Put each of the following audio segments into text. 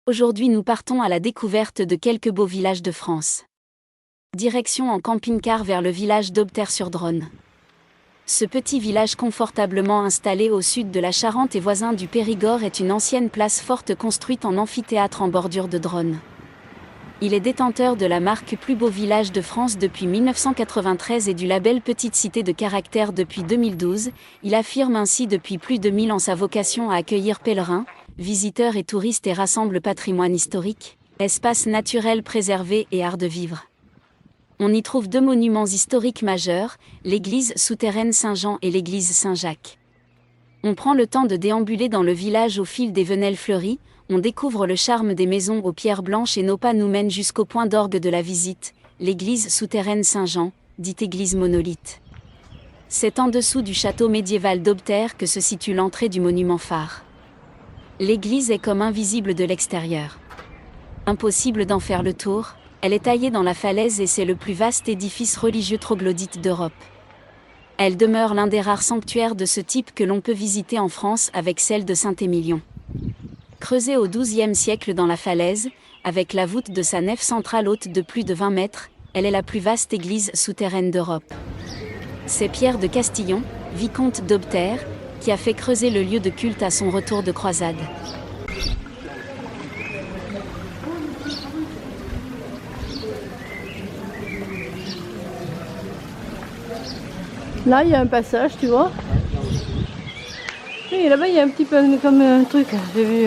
Aujourd'hui nous partons à la découverte de quelques beaux villages de France. Direction en camping-car vers le village d'Aubterre-sur-Dronne. Ce petit village confortablement installé au sud de la Charente et voisin du Périgord est une ancienne place forte construite en amphithéâtre en bordure de Dronne. Il est détenteur de la marque Plus beau village de France depuis 1993 et du label Petite cité de caractère depuis 2012. Il affirme ainsi depuis plus de 1000 ans sa vocation à accueillir pèlerins, visiteurs et touristes et rassemble patrimoine historique, espaces naturels préservés et art de vivre. On y trouve deux monuments historiques majeurs, l'église souterraine Saint-Jean et l'église Saint-Jacques. On prend le temps de déambuler dans le village au fil des venelles fleuries, on découvre le charme des maisons aux pierres blanches et nos pas nous mènent jusqu'au point d'orgue de la visite, l'église souterraine Saint-Jean, dite église monolithe. C'est en dessous du château médiéval d'Aubterre que se situe l'entrée du monument phare. L'église est comme invisible de l'extérieur. Impossible d'en faire le tour, elle est taillée dans la falaise et c'est le plus vaste édifice religieux troglodyte d'Europe. Elle demeure l'un des rares sanctuaires de ce type que l'on peut visiter en France avec celle de Saint-Émilion. Creusée au XIIe siècle dans la falaise, avec la voûte de sa nef centrale haute de plus de 20 mètres, elle est la plus vaste église souterraine d'Europe. C'est Pierre de Castillon, vicomte d'Aubterre, qui a fait creuser le lieu de culte à son retour de croisade. Là, il y a un passage, tu vois. Et là-bas, il y a un petit peu comme un truc, j'ai vu.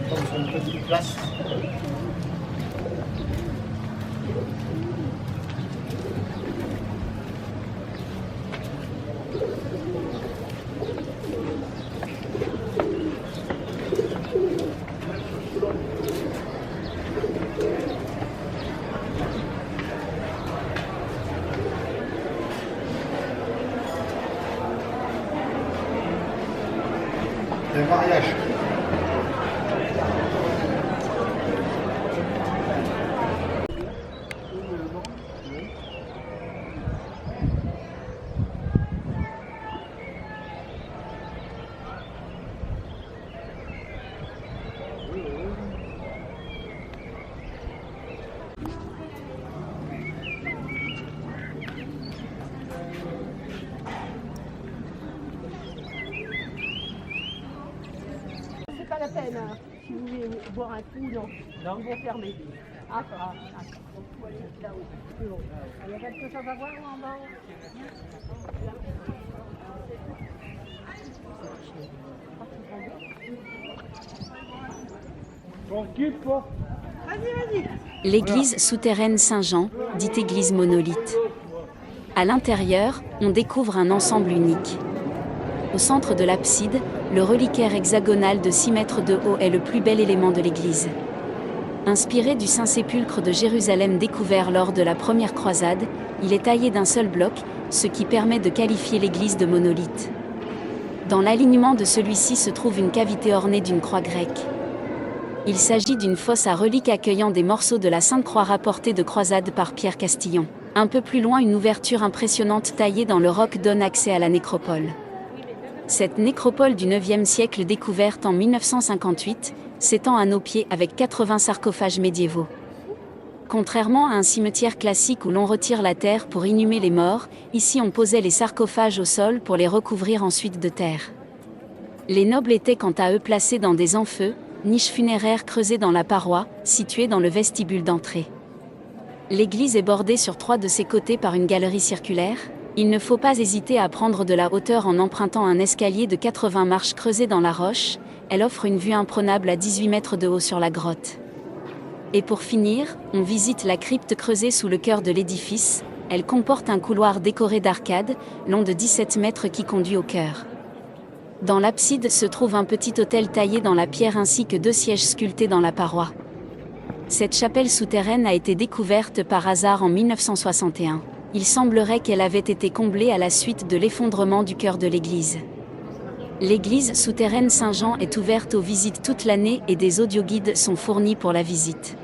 Comme une petite place. Le mariage. C'est pas la peine, hein. Si vous voulez boire un coup, non. Non. Ils vont fermer. Ah, ça va. Donc, il faut aller là-haut. C'est bon. Il y a quelque chose à voir en bas. Tranquille, toi. Vas-y. L'église souterraine Saint-Jean, dite église monolithe. À l'intérieur, on découvre un ensemble unique. Au centre de l'abside, le reliquaire hexagonal de 6 mètres de haut est le plus bel élément de l'église. Inspiré du Saint-Sépulcre de Jérusalem découvert lors de la première croisade, il est taillé d'un seul bloc, ce qui permet de qualifier l'église de monolithe. Dans l'alignement de celui-ci se trouve une cavité ornée d'une croix grecque. Il s'agit d'une fosse à reliques accueillant des morceaux de la Sainte Croix rapportés de croisade par Pierre Castillon. Un peu plus loin, une ouverture impressionnante taillée dans le roc donne accès à la nécropole. Cette nécropole du IXe siècle découverte en 1958, s'étend à nos pieds avec 80 sarcophages médiévaux. Contrairement à un cimetière classique où l'on retire la terre pour inhumer les morts, ici on posait les sarcophages au sol pour les recouvrir ensuite de terre. Les nobles étaient quant à eux placés dans des enfeux, niches funéraires creusées dans la paroi, situées dans le vestibule d'entrée. L'église est bordée sur 3 de ses côtés par une galerie circulaire. Il ne faut pas hésiter à prendre de la hauteur en empruntant un escalier de 80 marches creusé dans la roche. Elle offre une vue imprenable à 18 mètres de haut sur la grotte. Et pour finir, on visite la crypte creusée sous le cœur de l'édifice. Elle comporte un couloir décoré d'arcades, long de 17 mètres qui conduit au chœur. Dans l'abside se trouve un petit autel taillé dans la pierre ainsi que 2 sièges sculptés dans la paroi. Cette chapelle souterraine a été découverte par hasard en 1961. Il semblerait qu'elle avait été comblée à la suite de l'effondrement du chœur de l'église. L'église souterraine Saint-Jean est ouverte aux visites toute l'année et des audioguides sont fournis pour la visite.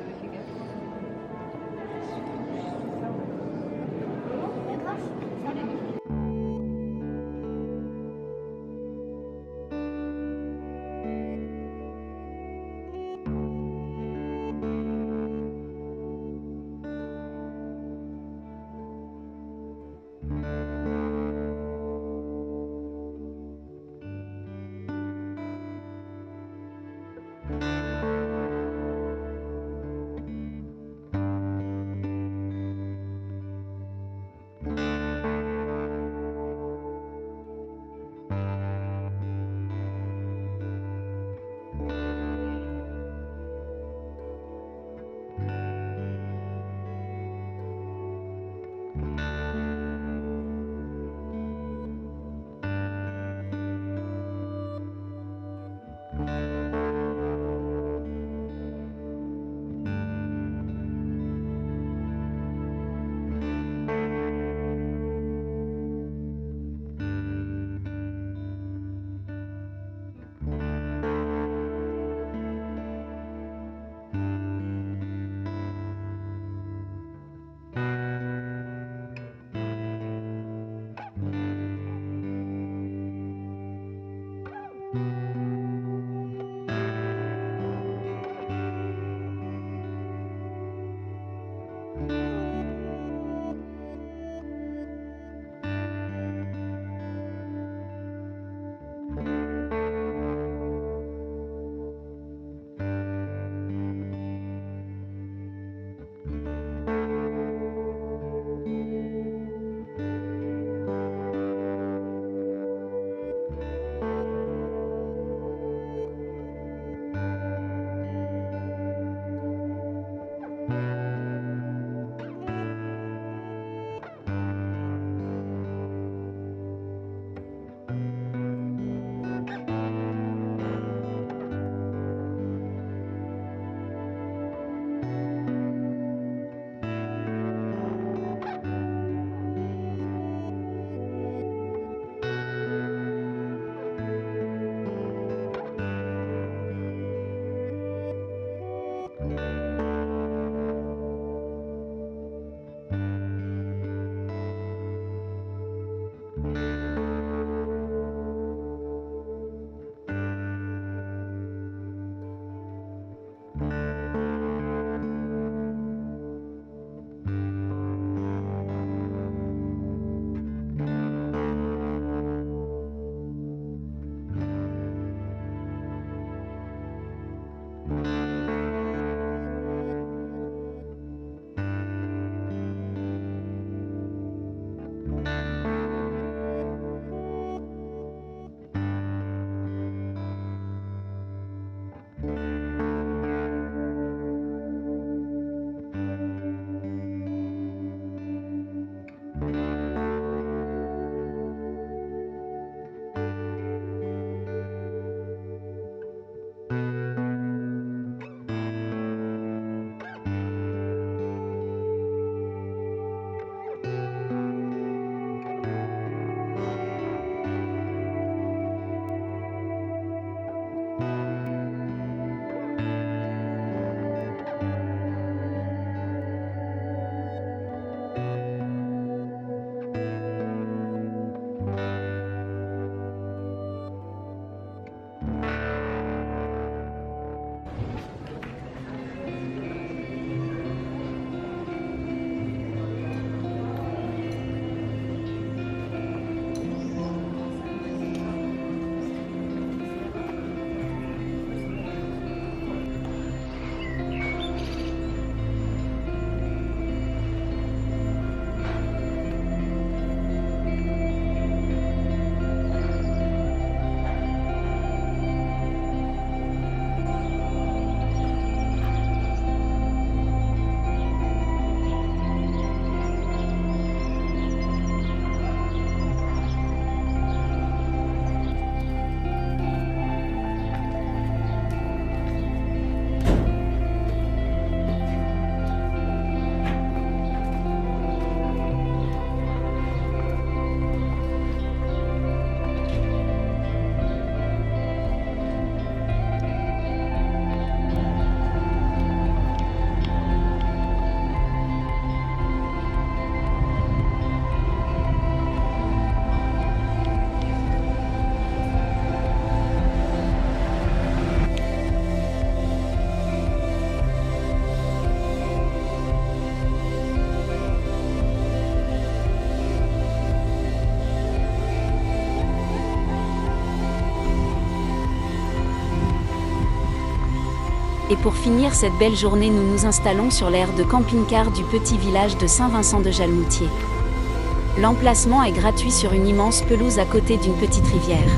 Et pour finir cette belle journée, nous nous installons sur l'aire de camping-car du petit village de Saint-Vincent-de-Jalmoutier. L'emplacement est gratuit sur une immense pelouse à côté d'une petite rivière.